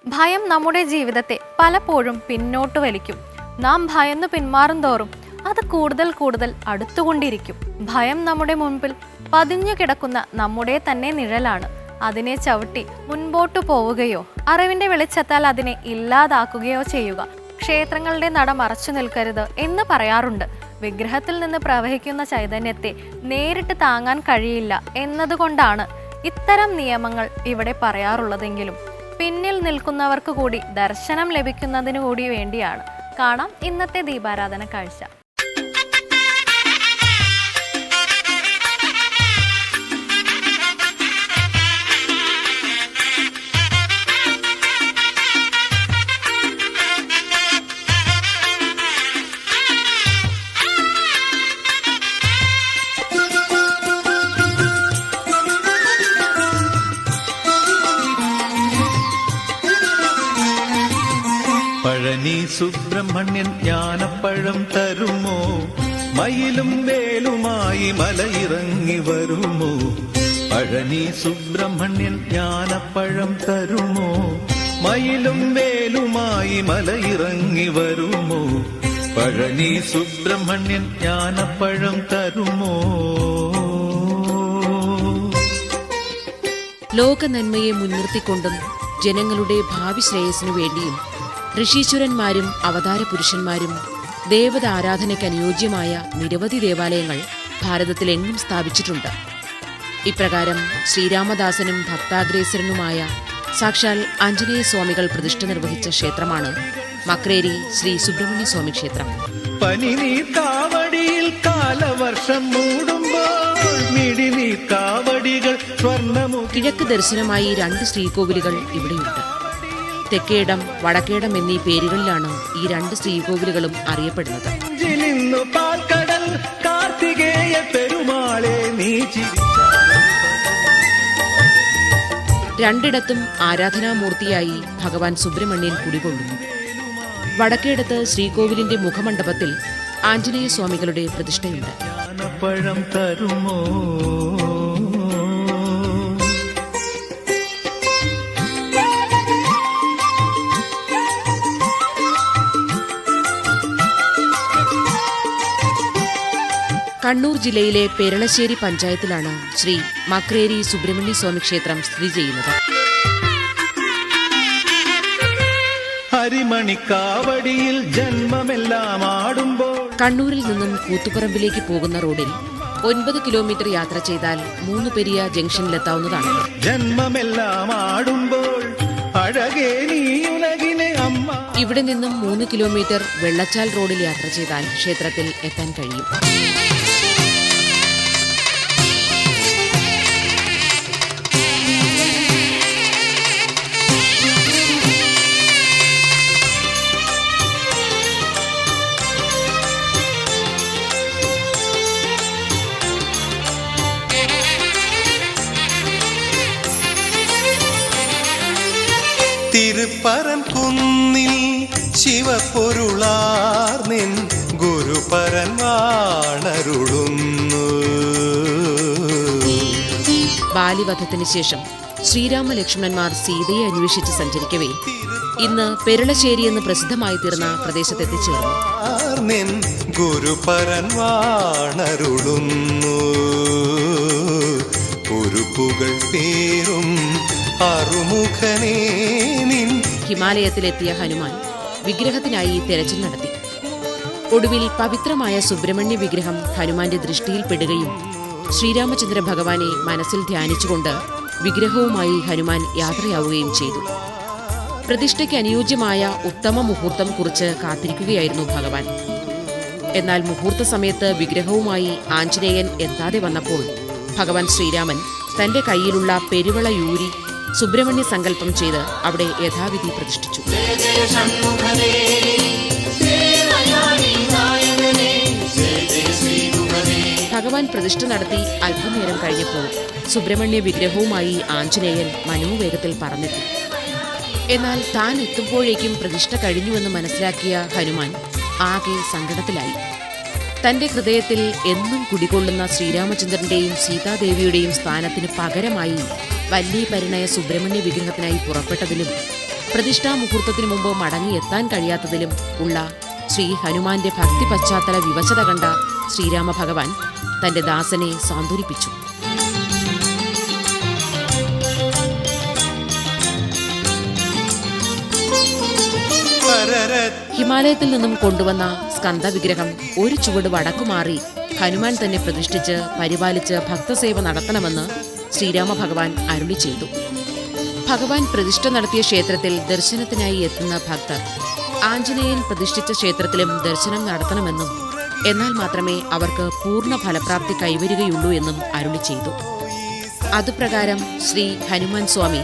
ഭയം നമ്മുടെ ജീവിതത്തെ പലപ്പോഴും പിന്നോട്ട് വലിക്കും. നാം ഭയന്നു പിന്മാറും തോറും അത് കൂടുതൽ കൂടുതൽ അടുത്തുകൊണ്ടിരിക്കും. ഭയം നമ്മുടെ മുൻപിൽ പതിഞ്ഞു കിടക്കുന്ന നമ്മുടെ തന്നെ നിഴലാണ്. അതിനെ ചവിട്ടി മുൻപോട്ടു പോവുകയോ അറിവിന്റെ വെളിച്ചത്താൽ അതിനെ ഇല്ലാതാക്കുകയോ ചെയ്യുക. ക്ഷേത്രങ്ങളുടെ നട മറച്ചു നിൽക്കരുത് എന്ന് പറയാറുണ്ട്. വിഗ്രഹത്തിൽ നിന്ന് പ്രവഹിക്കുന്ന ചൈതന്യത്തെ നേരിട്ട് താങ്ങാൻ കഴിയില്ല എന്നതുകൊണ്ടാണ് ഇത്തരം നിയമങ്ങൾ ഇവിടെ പറയാറുള്ളതെങ്കിലും പിന്നിൽ നിൽക്കുന്നവർക്ക് കൂടി ദർശനം ലഭിക്കുന്നതിനു കൂടി വേണ്ടിയാണ്. കാണാം ഇന്നത്തെ ദീപാരാധന കാഴ്ച. പഴനി സുബ്രഹ്മണ്യൻ ജ്ഞാനപ്പഴം തരുമോ? മയിലും വേലുമായി മലയിറങ്ങി വരുമോ? പഴനി സുബ്രഹ്മണ്യൻ ജ്ഞാനപ്പഴം തരുമോ? മയിലും വേലുമായി മലയിറങ്ങി വരുമോ? പഴനി സുബ്രഹ്മണ്യൻ ജ്ഞാനപ്പഴം തരുമോ? ലോക നന്മയെ മുൻനിർത്തിക്കൊണ്ടും ജനങ്ങളുടെ ഭാവി ശ്രേയസ്സിനു വേണ്ടിയും ഋഷീശ്വരന്മാരും അവതാര പുരുഷന്മാരും ദേവത ആരാധനയ്ക്ക് അനുയോജ്യമായ നിരവധി ദേവാലയങ്ങൾ ഭാരതത്തിലെങ്ങും സ്ഥാപിച്ചിട്ടുണ്ട്. ഇപ്രകാരം ശ്രീരാമദാസനും ഭക്താഗ്രേസരനുമായ സാക്ഷാൽ ആഞ്ജനേയ സ്വാമികൾ പ്രതിഷ്ഠ നിർവഹിച്ച ക്ഷേത്രമാണ് മക്രേരി ശ്രീ സുബ്രഹ്മണ്യ സ്വാമി ക്ഷേത്രം. കിഴക്ക് ദർശനമായി 2 ശ്രീകോവിലുകൾ ഇവിടെയുണ്ട്. തെക്കേടം, വടക്കേടം എന്നീ പേരുകളിലാണ് ഈ 2 ശ്രീകോവിലുകളും അറിയപ്പെടുന്നത്. രണ്ടിടത്തും ആരാധനാമൂർത്തിയായി ഭഗവാൻ സുബ്രഹ്മണ്യൻ കുടികൊള്ളുന്നു. വടക്കേടത്ത് ശ്രീകോവിലിന്റെ മുഖമണ്ഡപത്തിൽ ആഞ്ജനേയ സ്വാമികളുടെ പ്രതിഷ്ഠയുണ്ട്. കണ്ണൂർ ജില്ലയിലെ പെരളശ്ശേരി പഞ്ചായത്തിലാണ് ശ്രീ മക്രേരി സുബ്രഹ്മണ്യ സ്വാമി ക്ഷേത്രം സ്ഥിതി ചെയ്യുന്നത്. ഹരിമണിക്കാവടിയിൽ ജന്മമെല്ലാം ആടുമ്പോൾ കണ്ണൂരിൽ നിന്നും കൂത്തുപറമ്പിലേക്ക് പോകുന്ന റോഡിൽ 9 കിലോമീറ്റർ യാത്ര ചെയ്താൽ 3 പെരിയ ജംഗ്ഷനിലെത്താവുന്നതാണ്. ജന്മമെല്ലാം ആടുമ്പോൾ അഴകേ നീ ഉലകിനെ അമ്മ. ഇവിടെ നിന്നും 3 കിലോമീറ്റർ വെള്ളച്ചാൽ റോഡിൽ യാത്ര ചെയ്താൽ ക്ഷേത്രത്തിൽ എത്താൻ കഴിയും. തിരുപ്പരം കുന്നിൽ ശിവപൊരുളാർന്നിൻ ഗുരുപരൻ വാണരുളുന്നു. ബാലിവധത്തിന് ശേഷം ശ്രീരാമലക്ഷ്മണന്മാർ സീതയെ അന്വേഷിച്ച് സഞ്ചരിക്കവേ ഇന്ന് പെരളശ്ശേരി എന്ന് പ്രസിദ്ധമായി തീർന്ന പ്രദേശത്തെത്തിച്ചേർന്നു. ഗുരുപരൻ വാണരുളുന്നു ഉരുപ്പുകൾ പേരും അറുമുഖനേ. ഹിമാലയത്തിലെത്തിയ ഹനുമാൻ വിഗ്രഹത്തിനായി തെരച്ചിൽ നടത്തി. ഒടുവിൽ പവിത്രമായ സുബ്രഹ്മണ്യ വിഗ്രഹം ഹനുമാന്റെ ദൃഷ്ടിയിൽപ്പെടുകയും ശ്രീരാമചന്ദ്ര ഭഗവാനെ മനസ്സിൽ ധ്യാനിച്ചുകൊണ്ട് വിഗ്രഹവുമായി ഹനുമാൻ യാത്രയാവുകയും ചെയ്തു. പ്രതിഷ്ഠയ്ക്ക് അനുയോജ്യമായ ഉത്തമ മുഹൂർത്തം കുറിച്ച് കാത്തിരിക്കുകയായിരുന്നു ഭഗവാൻ. എന്നാൽ മുഹൂർത്ത സമയത്ത് വിഗ്രഹവുമായി ആഞ്ജനേയൻ എത്താതെ വന്നപ്പോൾ ഭഗവാൻ ശ്രീരാമൻ തന്റെ കയ്യിലുള്ള പെരുവള യൂരി സുബ്രഹ്മണ്യ സങ്കല്പം ചെയ്ത് അവിടെ യഥാവിധി പ്രതിഷ്ഠിച്ചു. ഭഗവാൻ പ്രതിഷ്ഠ നടത്തി അല്പനേരം കഴിഞ്ഞപ്പോൾ സുബ്രഹ്മണ്യ വിഗ്രഹവുമായി ആഞ്ജനേയൻ മനോവേഗത്തിൽ പറന്നെത്തി. എന്നാൽ താൻ എത്തുമ്പോഴേക്കും പ്രതിഷ്ഠ കഴിഞ്ഞുവെന്ന് മനസ്സിലാക്കിയ ഹനുമാൻ ആകെ സങ്കടത്തിലായി. തന്റെ ഹൃദയത്തിൽ എന്നും കുടികൊള്ളുന്ന ശ്രീരാമചന്ദ്രന്റെയും സീതാദേവിയുടെയും സ്ഥാനത്തിന് പകരമായി വല്യ പരിണയ സുബ്രഹ്മണ്യ വിഗ്രഹത്തിനായി പുറപ്പെട്ടതിലും പ്രതിഷ്ഠാ മുഹൂർത്തത്തിനു മുമ്പ് മടങ്ങിയെത്താൻ കഴിയാത്തതിലും ഉള്ള ശ്രീ ഹനുമാന്റെ ഭക്തി പശ്ചാത്തല വിവശത കണ്ട ശ്രീരാമ ഭഗവാൻ തന്റെ ദാസനെ സാന്ത്വനിപ്പിച്ചു. ഹിമാലയത്തിൽ നിന്നും കൊണ്ടുവന്ന സ്കന്ദ വിഗ്രഹം ഒരു ചുവട് വടക്കുമാറി ഹനുമാൻ തന്നെ പ്രതിഷ്ഠിച്ച് പരിപാലിച്ച് ഭക്തസേവ നടത്തണമെന്ന് ശ്രീരാമ ഭഗവാൻ അരുളി ചെയ്തു. ഭഗവാൻ പ്രതിഷ്ഠ നടത്തിയ ക്ഷേത്രത്തിൽ ദർശനത്തിനായി എത്തുന്ന ഭക്തർ ആഞ്ജനേയൻ പ്രതിഷ്ഠിച്ച ക്ഷേത്രത്തിലും ദർശനം നടത്തണമെന്നും എന്നാൽ മാത്രമേ അവർക്ക് പൂർണ്ണ ഫലപ്രാപ്തി കൈവരികയുള്ളൂ എന്നും അരുളി ചെയ്തു. അതുപ്രകാരം ശ്രീ ഹനുമാൻ സ്വാമി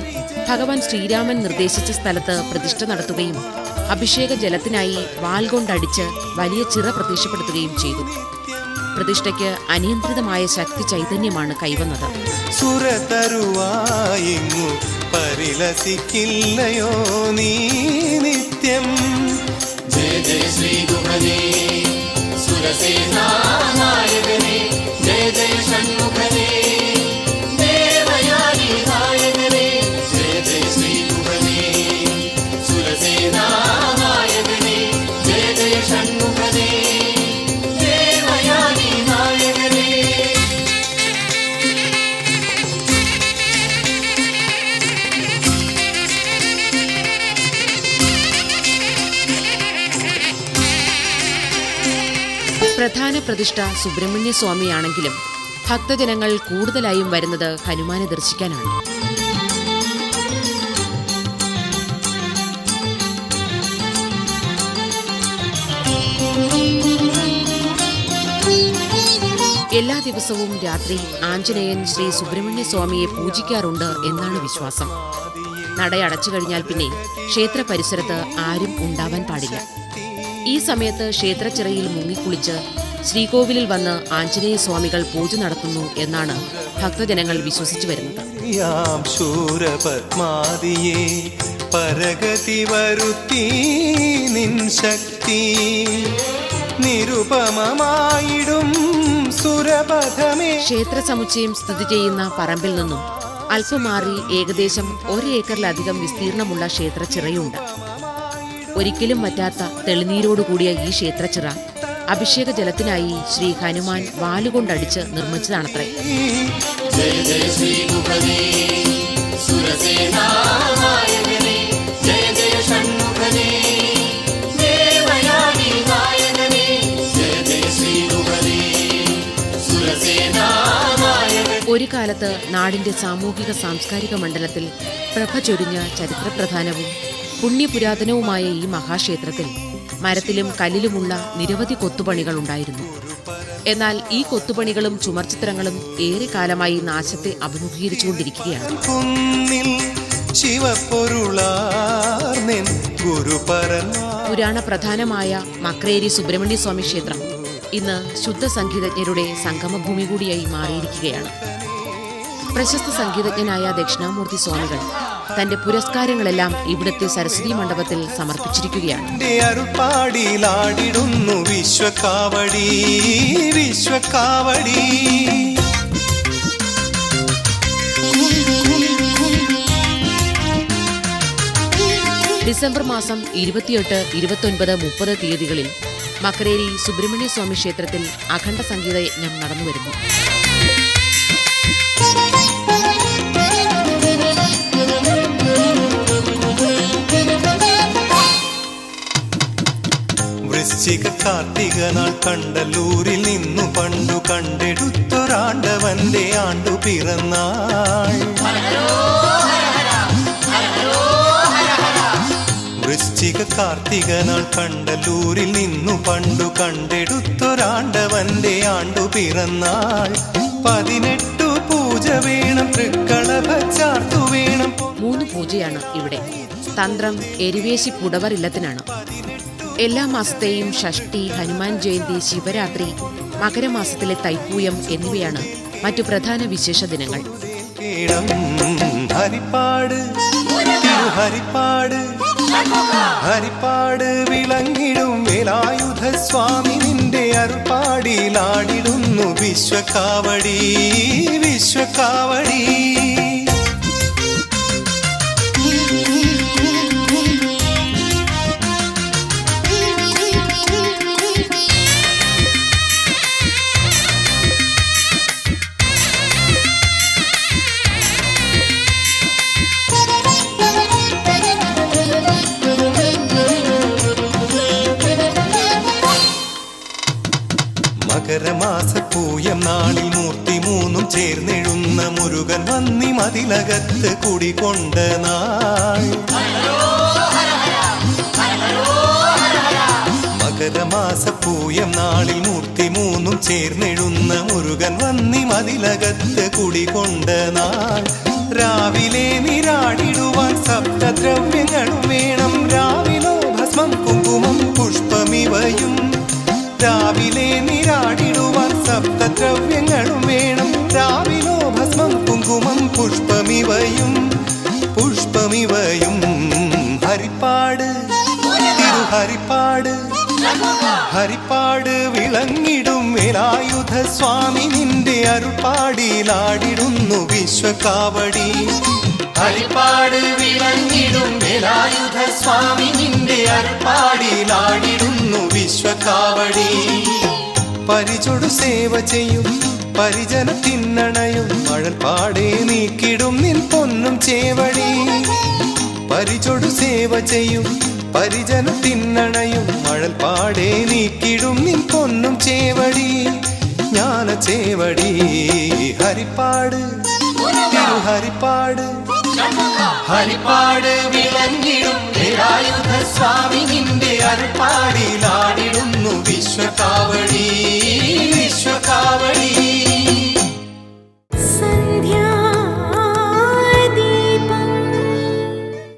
ഭഗവാൻ ശ്രീരാമൻ നിർദ്ദേശിച്ച സ്ഥലത്ത് പ്രതിഷ്ഠ നടത്തുകയും അഭിഷേക ജലത്തിനായി വാൽ കൊണ്ടടിച്ച് വലിയ ചിറ പ്രത്യക്ഷപ്പെടുത്തുകയും ചെയ്തു. പ്രതിഷ്ഠയ്ക്ക് അനിയന്ത്രിതമായ ശക്തി ചൈതന്യമാണ് കൈവന്നത്. സുരതരുവായിങ്ങു പരിലസിക്കില്ലയോ നീ നിത്യം. ജയ ജയ ശ്രീ ഗുഹനേ സുരസേനാനായകനേ, ജയ ജയ ഷൺമുഖനേ ദേവയാനി നായകനേ, ജയ ജയ ശ്രീ ഗുഹനേ സുരസേനാനായകനേ, ജയ ജയ ഷൺമുഖനേ ദേവയാനി നായകനേ. പ്രധാന പ്രതിഷ്ഠ സുബ്രഹ്മണ്യ സ്വാമിയാണെങ്കിലും ഭക്തജനങ്ങൾ കൂടുതലായും വരുന്നത് ഹനുമാനെ ദർശിക്കാനാണ്. എല്ലാ ദിവസവും രാത്രി ആഞ്ജനേയൻ ശ്രീ സുബ്രഹ്മണ്യ സ്വാമിയെ പൂജിക്കാറുണ്ട് എന്നാണ് വിശ്വാസം. നടയടച്ചു കഴിഞ്ഞാൽ പിന്നെ ക്ഷേത്ര പരിസരത്ത് ആരും ഉണ്ടാവാൻ പാടില്ല. ഈ സമയത്ത് ക്ഷേത്രച്ചിറയിൽ മുങ്ങിക്കുളിച്ച് ശ്രീകോവിലിൽ വന്ന് ആഞ്ജനേയ സ്വാമികൾ പൂജ നടത്തുന്നു എന്നാണ് ഭക്തജനങ്ങൾ വിശ്വസിച്ചു വരുന്നത്. ശൂരപത്മാദിയെ പരഗതി വരുത്തി നിൻ ശക്തി നിരുപമമായിടും സുരപഥമേ. ക്ഷേത്ര സമുച്ചയം സ്ഥിതി ചെയ്യുന്ന പറമ്പിൽ നിന്നും അല്പം മാറി ഏകദേശം 1 ഏക്കറിലധികം വിസ്തീർണമുള്ള ക്ഷേത്രച്ചിറയുണ്ട്. ഒരിക്കലും പറ്റാത്ത തെളിനീരോടുകൂടിയ ഈ ക്ഷേത്രച്ചിറ അഭിഷേക ജലത്തിനായി ശ്രീ ഹനുമാൻ വാലുകൊണ്ടടിച്ച് നിർമ്മിച്ചതാണത്രേ. ജയ ജയ ശ്രീ ഗുഹനേ സുരസേനാനായകനേ, ജയ ജയ ഷൺമുഖനേ ദേവയാനി നായകനേ, ജയ ജയ ശ്രീ ഗുഹനേ സുരസേനാനായകനേ. ഒരു കാലത്ത് നാടിന്റെ സാമൂഹിക സാംസ്കാരിക മണ്ഡലത്തിൽ പ്രഭ ചൊരിഞ്ഞ ചരിത്രപ്രധാനവും പുണ്യപുരാതനവുമായ ഈ മഹാക്ഷേത്രത്തിൽ മരത്തിലും കല്ലിലുമുള്ള നിരവധി കൊത്തുപണികൾ ഉണ്ടായിരുന്നു. എന്നാൽ ഈ കൊത്തുപണികളും ചുമർചിത്രങ്ങളും ഏറെ കാലമായി നാശത്തെ അഭിമുഖീകരിച്ചുകൊണ്ടിരിക്കുകയാണ്. പുരാണ പ്രധാനമായ മക്രേരി സുബ്രഹ്മണ്യ സ്വാമി ക്ഷേത്രം ഇന്ന് ശുദ്ധ സംഗീതജ്ഞരുടെ സംഗമഭൂമി കൂടിയായി മാറിയിരിക്കുകയാണ്. പ്രശസ്ത സംഗീതജ്ഞനായ ദക്ഷിണാമൂർത്തി സ്വാമികൾ തന്റെ പുരസ്കാരങ്ങളെല്ലാം ഇവിടുത്തെ സരസ്വതി മണ്ഡപത്തിൽ സമർപ്പിച്ചിരിക്കുകയാണ്. വിശ്വകാവടി വിശ്വകാവടി. ഡിസംബർ മാസം 28, 29, 30 തീയതികളിൽ മക്രേരി സുബ്രഹ്മണ്യ സ്വാമി ക്ഷേത്രത്തിൽ അഖണ്ഡ സംഗീത യജ്ഞം നടന്നുവരുന്നു. വൃശ്ചിക കാർത്തിക നാൾ കണ്ടല്ലൂരിൽ നിന്നു പണ്ടു കണ്ടെടുത്തൊരാണ്ടവന്റെ ആണ്ടു പിറന്നാൾ. വൃശ്ചിക കാർത്തിക നാൾ കണ്ടല്ലൂരിൽ നിന്നു പണ്ടു കണ്ടെടുത്തൊരാണ്ടവന്റെ ആണ്ടു പിറന്നാൾ. 18 പൂജ വേണം, തൃക്കളഭ ചാർത്തു വേണം. 3 പൂജയാണ് ഇവിടെ. തന്ത്രം എരിവേശി പുടവർ ഇല്ലത്തിനാണ്. എല്ലാ മാസത്തെയും ഷഷ്ടി, ഹനുമാൻ ജയന്തി, ശിവരാത്രി, മകരമാസത്തിലെ തൈപ്പൂയം എന്നിവയാണ് മറ്റു പ്രധാന വിശേഷ ദിനങ്ങൾ. ഹരിപ്പാട് ഹരിപ്പാട് ഹരിപ്പാട് വിളങ്ങിടും വേലായുധ സ്വാമി നിന്റെ അരുപ്പാടിയിലാടിടുന്നു വിശ്വകാവടി വിശ്വകാവടി. മകരമാസപ്പൂയം നാളിൽ മൂർത്തി മൂന്നും ചേർന്നെഴുന്ന മുരുകൻ വന്നി മതിലകത്ത് കുടികൊണ്ട നാൾ. മകരമാസപ്പൂയം നാളിൽ മൂർത്തി മൂന്നും ചേർന്നെഴുന്ന മുരുകൻ വന്നി മതിലകത്ത് കുടികൊണ്ട നാൾ. രാവിലെ നിരാടിടുവാൻ സപ്തദ്രവ്യങ്ങളും വേണം. രാവിലോ ഭസ്മം കുങ്കുമം പുഷ്പമിവയും. രാവിലെ നിരാടിടുവാൻ സപ്തദ്രവ്യങ്ങളും വേണം. രാവിലോ ഭസ്മം കുങ്കുമം പുഷ്പമിവയും. പുഷ്പമിവയും ഹരിപ്പാട് തിരുഹരിപ്പാട്. ഹരിപ്പാട് വിളങ്ങിടും വേലായുധ സ്വാമി നിന്റെ അരുൾപ്പാടിയിലാടിടുന്നു വിശ്വകാവടി. ഹരിപ്പാട് വിളങ്ങിടും വേലായുധ സ്വാമി നിന്റെ അരുൾപ്പാടിയിലാടിടുന്നു വിശ്വകാവടി. പരിചൊടു സേവ ചെയ്യും പരിജനത്തിന്നണയും മഴൽപ്പാടെ നീക്കിടും നിൻ പൊന്നും ചേവടി. പരിചൊടു സേവ ചെയ്യും പരിജനത്തിന്നണയും മഴൽപ്പാടെ നീക്കിടും നിൻ പൊന്നും ചേവടി. ജ്ഞാന ചേവടി ഹരിപ്പാട് തിരുഹരിപ്പാട്. ഹരിപ്പാട് വിളങ്ങിടും വേലായുധ സ്വാമി നിന്റെ അരുൾപ്പാടിയിലാടിടുന്നു വിശ്വകാവടി വിശ്വകാവടി.